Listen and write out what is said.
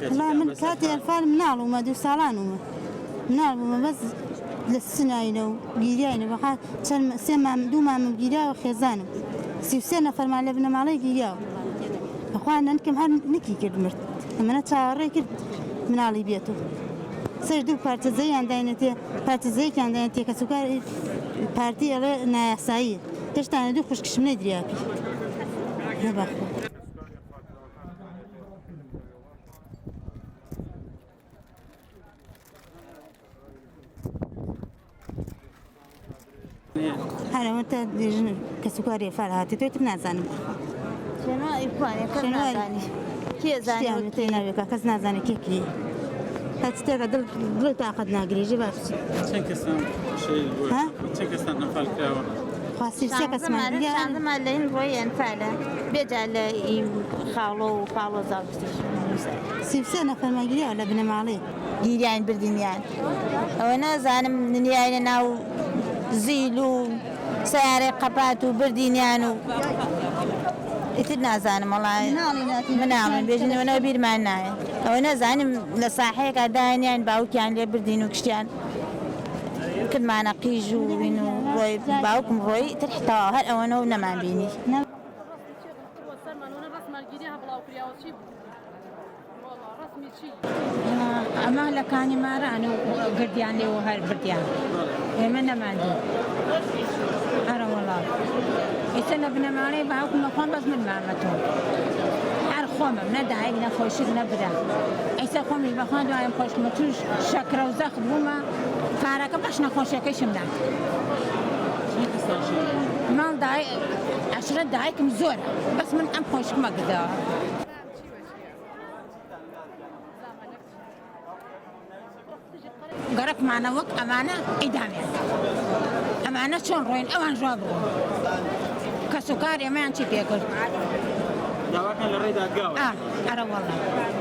والله من كاتي الفال منالو ما دو سالانو منالو ما بس للسناينو جيرانو بخا تشل سما دوما من جيرا وخزانو سيفسنا فرما لبنا مالي جيرا أخوانا نكم هاد نكي كرد مرت أما نتشاري كرد منالي بيتو سجدو بارتزي عندنا بارتزي كان عندنا كسكر بارتي على ناساي تشتاني دو خوش كشمني دريابي هبا هلا وانت كسكري فرهاتي تويت نازانم شنو يفعل كنازاني كي زاني يعني تينا بك كاس نازاني كيكي هتستيقظ دل تاخذنا قريجي باش تشنكستان شيء ها تشنكستان نفعل كراوة خاصي سيكس ما شان ما لين روي انفعله بيجعل خالو زوجتي سيفسنا فما قريا ولا بنا مالي جيران بردنيان وانا زانم من يعني ناو زيلو سيارة قباتو بردنيانو إتنا زانم والله منعم بيجني وانا بير معنا وانا زانم لصاحي قاعدين يعني باوك يعني بردين وكشتيان كل معنا قيجو وينو روي باوكم روي ترحتوا هل وانا ونما بيني أما لكاني ما راني قرديان لي وهالبرديان من ما عندي أرى والله يسنا بنا ماري باوكم نخون بس من مامتهم خوام ندعي نخوش نبرة إذا خوامي بخوان دعایم خوش متوش شکر و زخم بوما فارکه باش نخوشه کشم نه مال دعای 10 دقایق کم زور بس من ام خوش مقدار قرق معنا وقت أمانة إدامة أمانة شون روين أوان جابرو كسكر يا ما أنتي بياكل دعوة كان لريدة قاوة أرى والله